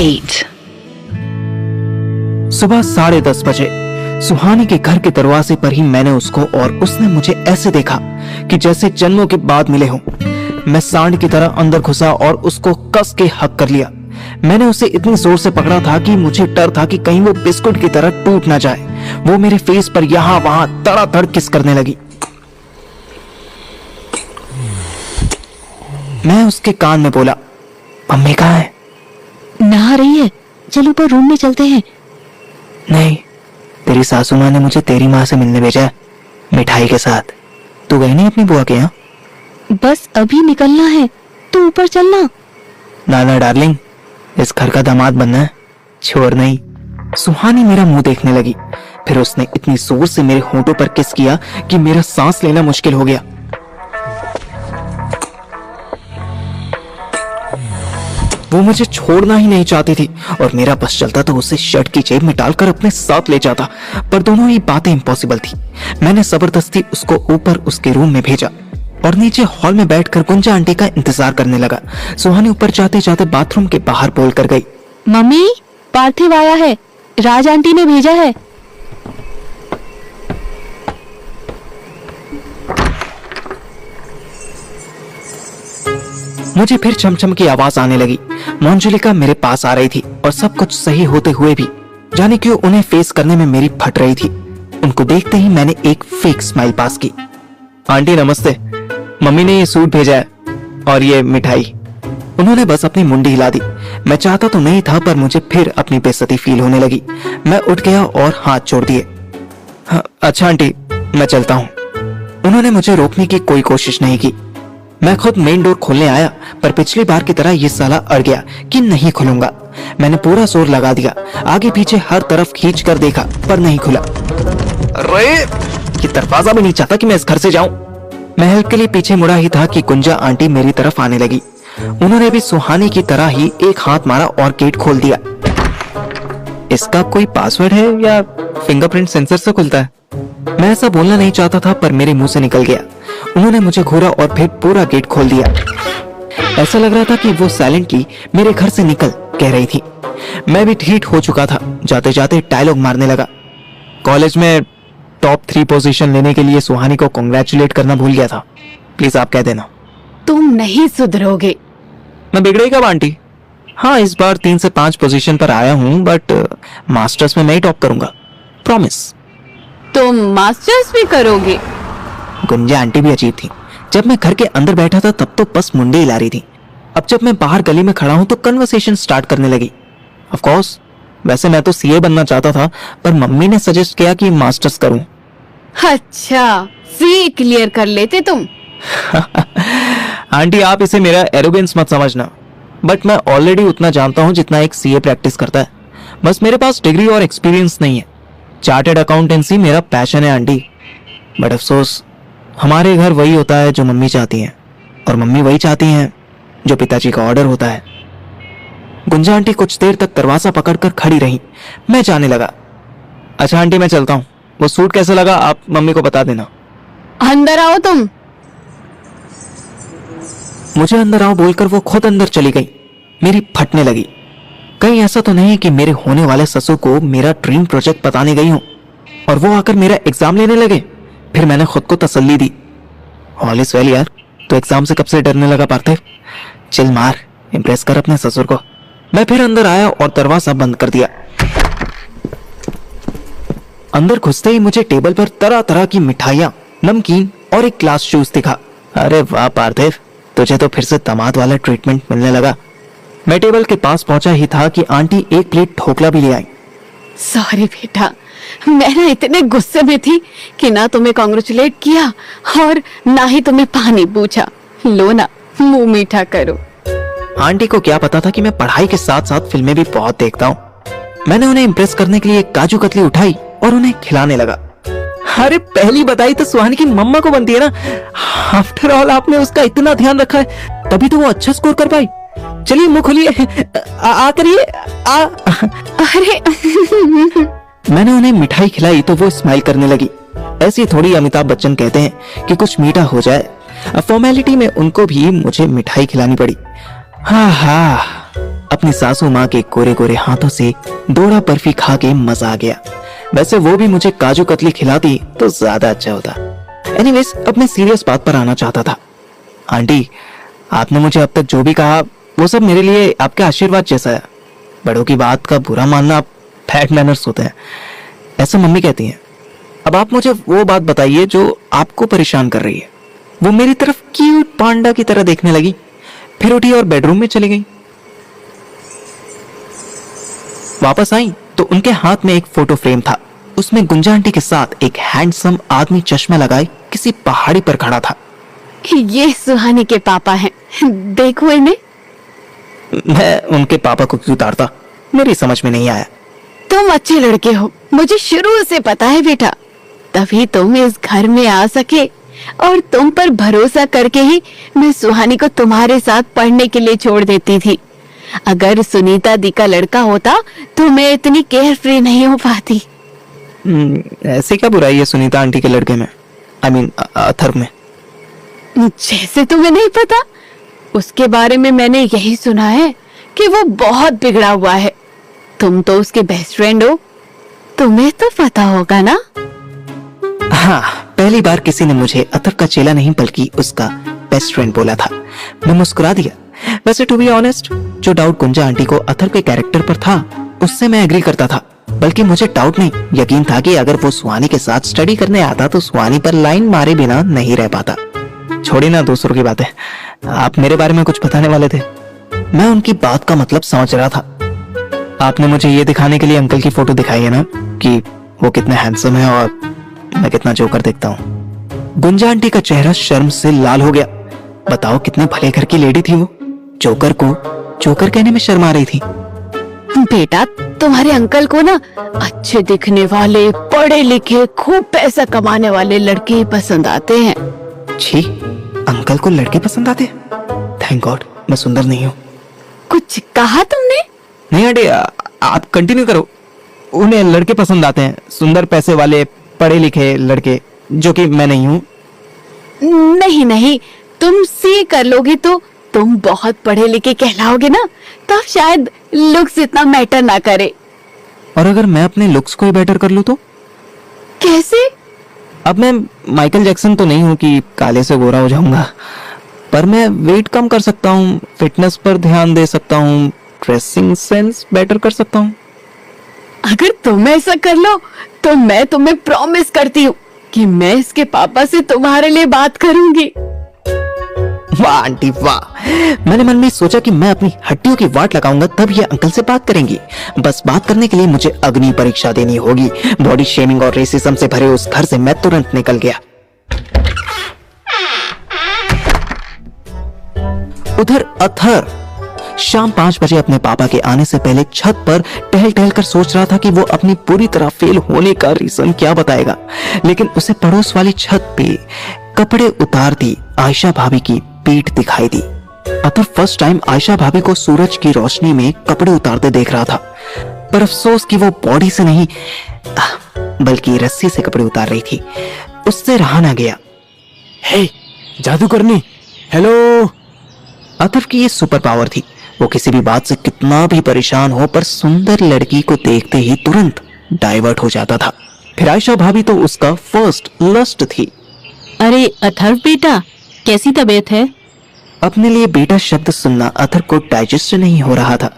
8. सुबह 10:30 बजे सुहानी के घर के दरवाजे पर ही मैंने उसको और उसने मुझे ऐसे देखा कि जैसे जन्मों के बाद मिले हों। मैं सांड की तरह अंदर घुसा और उसको कस के हक कर लिया। मैंने उसे इतनी जोर से पकड़ा था कि मुझे डर था कि कहीं वो बिस्कुट की तरह टूट ना जाए। वो मेरे फेस पर यहाँ वहां तड़ातड़ किस करने लगी। मैं उसके कान में बोला, मम्मी कहाँ है? नहा रही है, चल ऊपर रूम में चलते हैं। नहीं, तेरी सासू माँ ने मुझे तेरी माँ से मिलने भेजा है, मिठाई के साथ। तू गई नहीं अपनी बुआ के यहाँ? बस अभी निकलना है, तू ऊपर चलना। नाना डार्लिंग, इस घर का दामाद बनना है, छोड़ नहीं। सुहानी मेरा मुंह देखने लगी। फिर उसने इतनी जोर से मेरे होंठों पर किस किया कि मेरा सांस लेना मुश्किल हो गया। वो मुझे छोड़ना ही नहीं चाहती थी और मेरा बस चलता तो उसे शर्ट की जेब में डालकर अपने साथ ले जाता, पर दोनों ही बातें इम्पॉसिबल थी। मैंने जबरदस्ती उसको ऊपर उसके रूम में भेजा और नीचे हॉल में बैठकर गुंजा आंटी का इंतजार करने लगा। सुहानी ऊपर जाते जाते बाथरूम के बाहर बोल कर गई, मम्मी, पार्थिव आया है, राज आंटी ने भेजा है। मुझे फिर चमचम की आवाज आने लगी। मंजुलिका मेरे पास आ रही थी और सब कुछ सही होते हुए भी जाने क्यों उन्हें फेस करने में मेरी फट रही थी। उनको देखते ही मैंने एक फेक स्माइल पास की। आंटी नमस्ते, मम्मी ने ये सूट भेजा है और ये मिठाई। उन्होंने बस अपनी मुंडी हिला दी। मैं चाहता तो नहीं था, पर मुझे फिर अपनी बेइज्जती फील होने लगी। मैं उठ गया और हाथ जोड़ दिए। अच्छा आंटी, मैं चलता हूँ। उन्होंने मुझे रोकने की कोई कोशिश नहीं की। मैं खुद मेन डोर खोलने आया, पर पिछली बार की तरह ये साला अड़ गया कि नहीं खुलूंगा। मैंने पूरा जोर लगा दिया, आगे पीछे हर तरफ खींच कर देखा, पर नहीं खुला। अरे ये दरवाजा भी नहीं चाहता कि मैं इस घर से जाऊं। मैं हेल्प के लिए पीछे मुड़ा ही था कि गुंजा आंटी मेरी तरफ आने लगी। उन्होंने भी सुहानी की तरह ही एक हाथ मारा और गेट खोल दिया। इसका कोई पासवर्ड है या फिंगरप्रिंट सेंसर से खुलता है? मैं ऐसा बोलना नहीं चाहता था, पर मेरे मुंह से निकल गया। उन्होंने मुझे घूरा और फिर पूरा गेट खोल दिया। ऐसा लग रहा था कि वो साइलेंटली मेरे घर से निकल कह रही थी। मैं भी ठीक हो चुका था। जाते जाते डायलॉग मारने लगा। कॉलेज में टॉप 3 पोजीशन लेने के लिए सुहानी को कांग्रेचुलेट करना भूल गया था। प्लीज आप कह देना। तुम नहीं सुधरोगे। मैं बिगड़ी कब आंटी? हाँ, इस बार 3 से 5 पोजीशन पर आया हूँ, बट मास्टर्स में मैं ही टॉप करूंगा, प्रॉमिस। तुम मास्टर्स भी करोगे? गुंजा आंटी भी अजीब थी। जब मैं घर के अंदर बैठा था तब तो बस मुंडे हिला रही थी। अब जब मैं बाहर गली में खड़ा हूं तो कन्वर्सेशन स्टार्ट करने लगी। ऑफ कोर्स, वैसे मैं तो सीए बनना चाहता था, पर मम्मी ने सजेस्ट किया कि मास्टर्स करूं। अच्छा, सीए क्लियर कर लेते तुम। आंटी, आप इसे मेरा एरोगेंस मत समझना, बट मैं ऑलरेडी उतना जानता हूं जितना एक सीए प्रैक्टिस करता है। बस मेरे पास डिग्री और एक्सपीरियंस नहीं है। चार्टेड अकाउंटेंसी मेरा पैशन है आंटी, बट अफसोस हमारे घर वही होता है जो मम्मी चाहती हैं, और मम्मी वही चाहती हैं जो पिताजी का ऑर्डर होता है। गुंजा आंटी कुछ देर तक दरवाजा पकड़कर खड़ी रही। मैं जाने लगा। अच्छा आंटी, मैं चलता हूँ। वो सूट कैसा लगा आप मम्मी को बता देना। अंदर आओ तुम। मुझे अंदर आओ बोलकर वो खुद अंदर चली गई। मेरी फटने लगी। कहीं ऐसा तो नहीं कि मेरे होने वाले ससुर को मेरा ड्रीम प्रोजेक्ट बताने गई हूँ और वो आकर मेरा एग्जाम लेने लगे। फिर मैंने खुद को तसल्ली दी, ऑल इज वेल यार, तो एग्जाम से कब से डरने लगा पार्थिव? चिल मार, इम्प्रेस कर अपने ससुर को। मैं फिर अंदर आया और दरवाजा बंद कर दिया। अंदर घुसते ही मुझे टेबल पर तरह तरह की मिठाइयाँ, नमकीन और एक ग्लास जूस दिखा। अरे वाह पार्थिव, तुझे तो फिर से दामाद वाला ट्रीटमेंट मिलने लगा। मैं टेबल के पास पहुंचा ही था कि आंटी एक प्लेट ढोकला भी ले आई। सॉरी बेटा, मैं ना इतने गुस्से में थी कि ना तुम्हें कांग्रेचुलेट किया और ना ही तुम्हें पानी पूछा। लो ना, मुंह मीठा करो। आंटी को क्या पता था कि मैं पढ़ाई के साथ साथ फिल्में भी बहुत देखता हूँ। मैंने उन्हें इम्प्रेस करने के लिए एक काजू कतली उठाई और उन्हें खिलाने लगा। अरे पहली बधाई तो सुहानी की मम्मा को बनती है ना। आफ्टर ऑल आपने उसका इतना ध्यान रखा है, तभी तो वो अच्छा स्कोर कर पाई। चलिए मुंह खोलिए, आ करिए आ। अरे मैंने उन्हें मिठाई खिलाई तो वो स्माइल करने लगी। ऐसी थोड़ी अमिताभ बच्चन कहते हैं कि कुछ मीठा हो जाए। अब फॉर्मेलिटी में उनको भी मुझे मिठाई खिलानी पड़ी। हाँ हाँ, अपनी सासू माँ के कोरे कोरे हाथों से दोड़ा बर्फी खा के मजा आ गया। वैसे वो भी मुझे काजू कतली खिलाती तो ज्यादा अच्छा होता। एनीवेज, अब मैं सीरियस बात पर आना चाहता था। आंटी, आपने मुझे अब तक जो भी कहा वो सब मेरे लिए आपके आशीर्वाद जैसा है। बड़ों की बात का बुरा मानना बैड मैनर्स होते हैं, ऐसा मम्मी कहती हैं। अब आप मुझे वो बात बताइए जो आपको परेशान कर रही है। वो मेरी तरफ क्यूट पांडा की तरह देखने लगी, फिर उठी और बेडरूम में चली गई। वापस आई तो उनके हाथ में एक फोटो फ्रेम था। उसमें गुंजा आंटी के साथ एक हैंडसम आदमी चश्मा लगाए किसी पहाड़ी पर खड़ा था। ये सुहानी के पापा हैं, देखो इन्हें। मैं उनके पापा को क्यों उतारता, मेरी समझ में नहीं आया। तुम अच्छे लड़के हो, मुझे शुरू से पता है बेटा, तभी तुम इस घर में आ सके। और तुम पर भरोसा करके ही मैं सुहानी को तुम्हारे साथ पढ़ने के लिए छोड़ देती थी। अगर सुनीता दी का लड़का होता तो मैं इतनी केयर फ्री नहीं हो पाती। ऐसे क्या बुराई है सुनीता आंटी के लड़के में, आई मीन अथर्व में? जैसे तुम्हें नहीं पता, उसके बारे में मैंने यही सुना है कि वो बहुत बिगड़ा हुआ है। तुम तो उसके बेस्ट फ्रेंड हो, तुम्हें तो पता होगा ना। हाँ, पहली बार किसी ने मुझे अथर्व का चेला नहीं बल्कि उसका बेस्ट फ्रेंड बोला था। मैं मुस्कुरा दिया। वैसे टू बी ऑनेस्ट, जो डाउट गुंजा आंटी को अथर्व के कैरेक्टर पर था उससे मैं एग्री करता था। बल्कि मुझे डाउट नहीं, यकीन था कि अगर वो सुहानी के साथ स्टडी करने आता तो सुहानी पर लाइन मारे बिना नहीं रह पाता। छोड़िए ना दूसरों की बातें, आप मेरे बारे में कुछ बताने वाले थे। मैं उनकी बात का मतलब समझ रहा था। आपने मुझे ये दिखाने के लिए अंकल की फोटो दिखाई है ना कि वो कितने हैंडसम है और मैं कितना जोकर दिखता हूँ। गुंजा आंटी का चेहरा शर्म से लाल हो गया। बताओ कितने भले घर की लेडी थी वो, जोकर को जोकर कहने में शर्मा रही थी। बेटा, तुम्हारे अंकल को ना अच्छे दिखने वाले, पढ़े लिखे, खूब पैसा कमाने वाले लड़के ही पसंद आते हैं। छी, अंकल को लड़के पसंद आते हैं? थैंक गॉड मैं सुंदर नहीं हूँ। कुछ कहा तुमने? नहीं आंटी, आप कंटिन्यू करो। उन्हें लड़के पसंद आते हैं, सुंदर, पैसे वाले, पढ़े लिखे लड़के, जो कि मैं नहीं हूँ। नहीं नहीं, तुम सी कर लोगे तो तुम बहुत पढ़े लिखे कहलाओगे ना, तब शायद लुक्स इतना मैटर ना करे। और अगर मैं अपने लुक्स को ही बेटर कर लूँ तो? कैसे? अब मैं माइकल जैक्सन तो नहीं हूँ कि काले से गोरा हो जाऊंगा, पर मैं वेट कम कर सकता हूँ, फिटनेस पर ध्यान दे सकता हूँ, ड्रेसिंग सेंस बेटर कर सकता हूँ। अगर तुम ऐसा कर लो तो मैं तुम्हें प्रॉमिस करती हूँ कि मैं इसके पापा से तुम्हारे लिए बात करूंगी। वाह आंटी वाह, मैंने मन में सोचा कि मैं अपनी हड्डियों की वाट लगाऊंगा तब ये अंकल से बात करेंगी। बस बात करने के लिए मुझे अग्नि परीक्षा देनी होगी। बॉडी शेमिंग और रेसिज्म से भरे उस घर से मैं तुरंत निकल गया। उधर अथर शाम 5 बजे अपने पापा के आने से पहले छत पर टहल टहल कर सोच रहा था कि वो अपनी पूरी तरह फेल होने का रीजन क्या बताएगा। लेकिन उसे पड़ोस वाली छत पे कपड़े उतारती आयशा भाभी की पीठ दिखाई दी। अथर फर्स्ट टाइम आयशा भाभी को सूरज की रोशनी में कपड़े उतारते देख रहा था, पर अफसोस कि वो बॉडी से नहीं बल्कि रस्सी से कपड़े उतार रही थी। उससे रहा ना गया। हे जादूगरनी, हेलो। अथर की ये सुपर पावर थी। वो किसी भी बात से कितना भी परेशान हो पर सुंदर लड़की को देखते ही तुरंत डाइवर्ट हो जाता था। फिर आयशा भाभी तो उसका फर्स्ट लस्ट थी। अरे अथर्व बेटा, कैसी तबीयत है? अपने लिए बेटा शब्द सुनना अथर को डाइजेस्ट नहीं हो रहा था,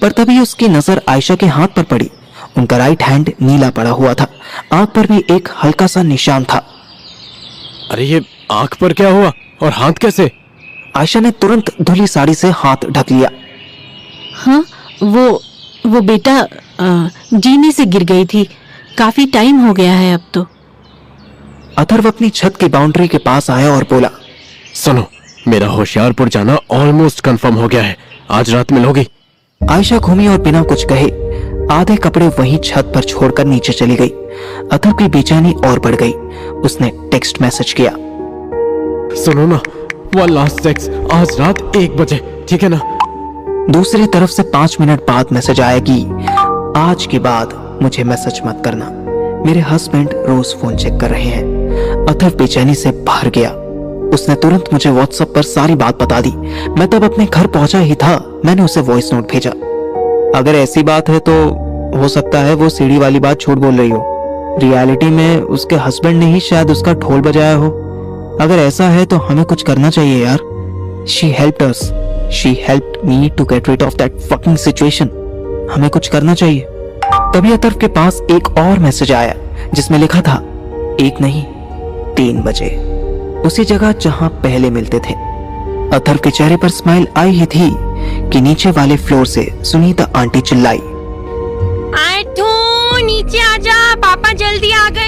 पर तभी उसकी नजर आयशा के हाथ पर पड़ी। उनका राइट हैंड नीला पड़ा हुआ था, आंख पर भी एक हल्का सा निशान था। अरे ये आंख पर क्या हुआ और हाथ कैसे? आयशा ने तुरंत धुली साड़ी से हाथ ढक लिया। हाँ, वो बेटा जीने से गिर गई थी, काफी टाइम हो गया है अब तो। अथर्व अपनी छत की बाउंड्री के पास आया और बोला, सुनो, मेरा होशियारपुर जाना ऑलमोस्ट कंफर्म हो गया है, आज रात मिलोगी? आयशा घूमी और बिना कुछ कहे आधे कपड़े वहीं छत पर छोड़कर नीचे चली गई। अथर्व की बेचैनी और बढ़ गई। उसने टेक्स्ट मैसेज किया, सुनो ना, वन लास्ट सेक्स आज रात 1 बजे, ठीक है ना? दूसरी तरफ से 5 मिनट बाद मैसेज आया कि आज के बाद मुझे मैसेज मत करना, मेरे हस्बैंड रोज फोन चेक कर रहे हैं। अथर्व बेचैनी से बाहर गया। उसने तुरंत मुझे व्हाट्सएप पर सारी बात बता दी। मैं तब अपने घर पहुंचा ही था, मैंने उसे वॉइस नोट भेजा। अगर ऐसी बात है तो हो सकता है वो सीढ़ी वाली बात झूठ बोल रही हो। रियलिटी में उसके हस्बैंड ने ही शायद उसका ढोल बजाया हो। अगर ऐसा है तो हमें कुछ करना चाहिए यार। She helped us. She helped me to get rid of that fucking situation. हमें कुछ करना चाहिए। तभी अतर्फ के पास एक और मैसेज आया जिसमें लिखा था 1 नहीं 3 बजे, उसी जगह जहां पहले मिलते थे। अतर्फ के चेहरे पर स्माइल आई ही थी कि नीचे वाले फ्लोर से सुनीता आंटी चिल्लाई, आए तू नीचे आजा, पापा जल्दी आ गए।